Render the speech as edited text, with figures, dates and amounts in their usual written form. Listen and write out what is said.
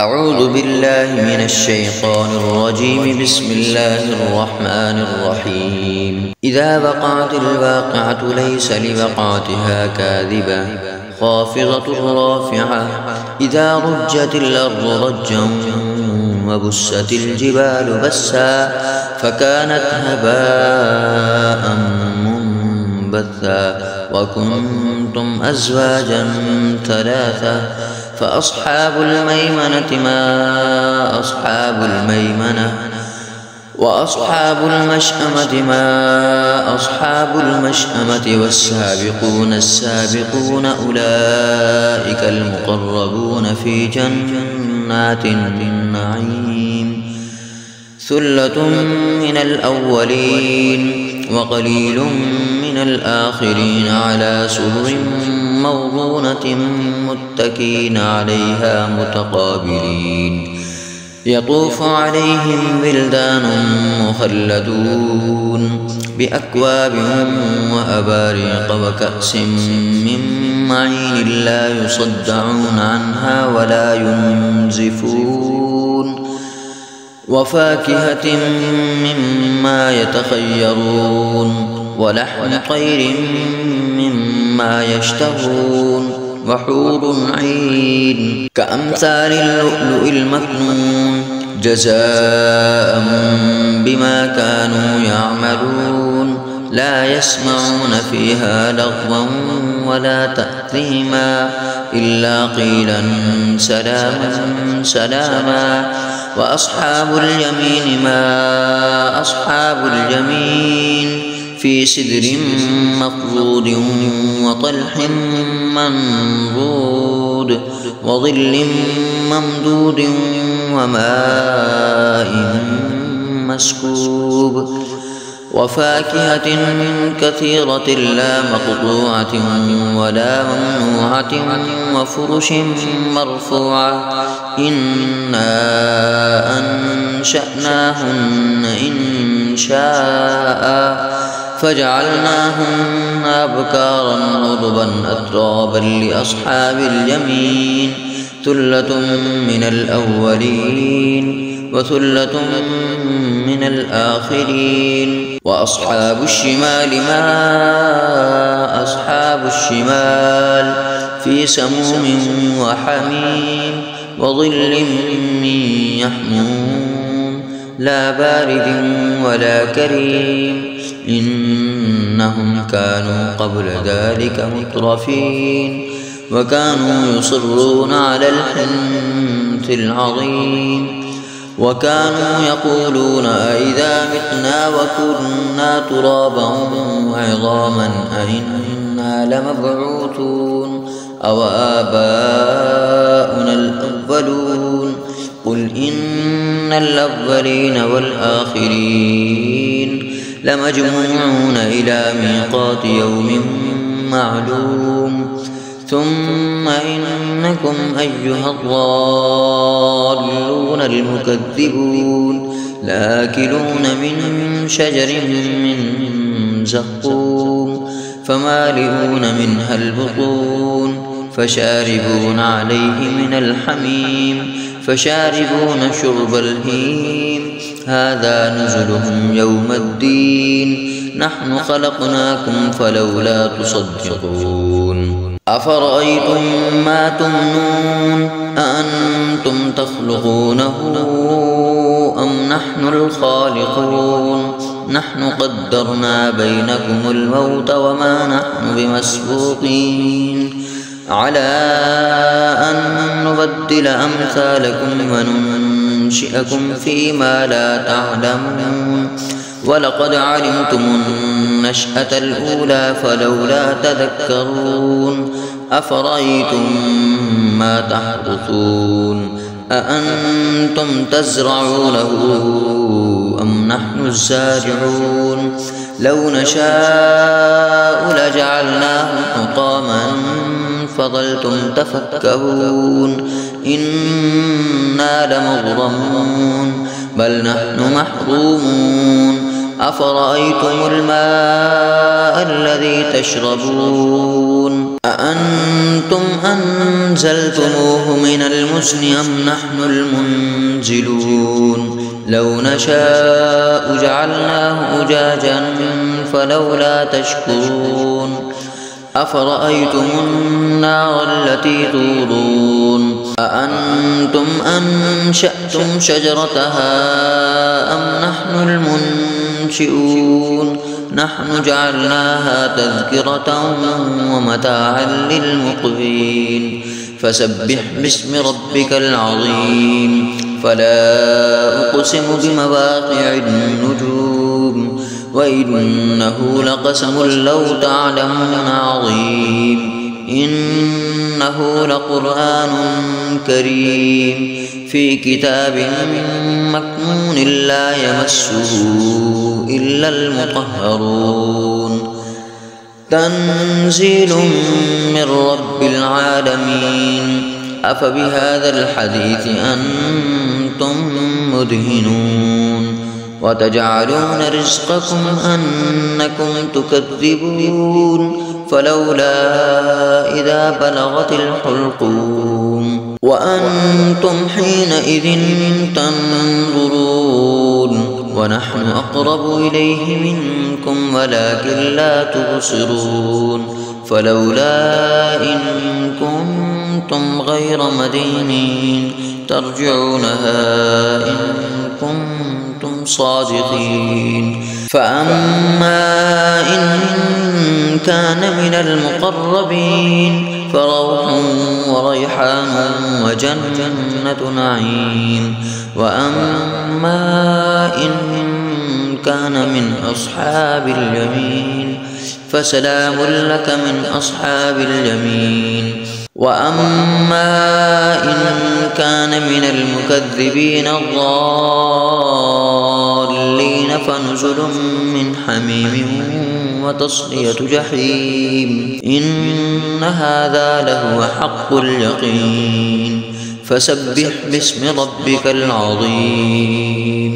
أعوذ بالله من الشيطان الرجيم. بسم الله الرحمن الرحيم. إذا وقعت الواقعة ليس لوقعتها كاذبة خافضة رافعة. إذا رجت الأرض رجا وبست الجبال بسا فكانت هباء منبثا وكنتم أزواجا ثلاثة. فأصحاب الميمنة ما أصحاب الميمنة وأصحاب المشأمة ما أصحاب المشأمة والسابقون السابقون أولئك المقربون في جنات النعيم. ثلة من الأولين وقليل من الآخرين على سرر موضونة متكئين عليها متقابلين. يطوف عليهم ولدان مخلدون بأكواب وأباريق وكأس من معين لا يصدعون عنها ولا ينزفون. وفاكهة مما يتخيرون ولحم طير مما يشتهون وحور عين كأمثال اللؤلؤ المكنون جزاء بما كانوا يعملون. لا يسمعون فيها لغوا ولا تأثيما إلا قيلا سلاما سلاما. وأصحاب اليمين ما أصحاب اليمين في سدر مخضود وطلح منضود وظل ممدود وماء مسكوب. وفاكهة كثيرة لا مقطوعة ولا ممنوعة وفرش مرفوعة. إنا أنشأناهن إنشاء فجعلناهن أبكارا عربا أترابا لأصحاب اليمين. ثلة من الأولين وثلة من الآخرين. وأصحاب الشمال ما أصحاب الشمال في سموم وحميم وظل من يحموم لا بارد ولا كريم. إنهم كانوا قبل ذلك مترفين وكانوا يصرون على الحنث العظيم. وكانوا يقولون أئذا متنا وكنا ترابا وعظاما أئنا لمبعوثون أو آباؤنا الأولون. قل إن الأولين والآخرين لمجموعون إلى ميقات يوم معلوم. ثم إنكم أيها الضالون المكذبون لآكلون من شجر من زقوم فمالئون منها البطون فشاربون عليه من الحميم فشاربون شرب الهيم. هذا نزلهم يوم الدين. نحن خلقناكم فلولا تصدقون. أفرأيتم ما تمنون أأنتم تخلقونه أم نحن الخالقون. نحن قدرنا بينكم الموت وما نحن بمسبوقين على أن نبدل أمثالكم وننشئكم فيما لا تعلمون. ولقد علمتم النشأة الأولى فلولا تذكرون. أفرأيتم ما تحرثون أأنتم تزرعونه أم نحن الزارعون. لو نشاء لجعلناه حطاما فظلتم تفكهون. إنا لمغرمون بل نحن محرومون. أفرأيتم الماء الذي تشربون أأنتم أنزلتموه من المزن أم نحن المنزلون لو نشاء جعلناه أجاجا فلولا تشكرون أفرأيتم النار التي تورون أأنتم أنشأتم شجرتها أم نحن المنشئون نحن جعلناها تذكرة ومتاعا للمقوين فسبح باسم ربك العظيم فلا أقسم بمواقع النجوم وإنه لقسم لو تعلمون عظيم إنه لقرآن كريم في كتاب مكنون لا يمسه إلا المطهرون تنزيل من رب العالمين أفبهذا الحديث أنتم مدهنون وتجعلون رزقكم أنكم تكذبون فلولا إذا بلغت الحلقوم وأنتم حينئذ تنظرون ونحن أقرب إليه منكم ولكن لا تبصرون فلولا إن كنتم غير مدينين ترجعونها إن كنتم صادقين فأما إن كان من المقربين فروح وريحان وجنة نعيم وأما إن كان من أصحاب اليمين فسلام لك من أصحاب اليمين وأما إن كان من المكذبين الضالين فنزل من حميم وتصلية جحيم إن هذا لهو حق اليقين فسبح باسم ربك العظيم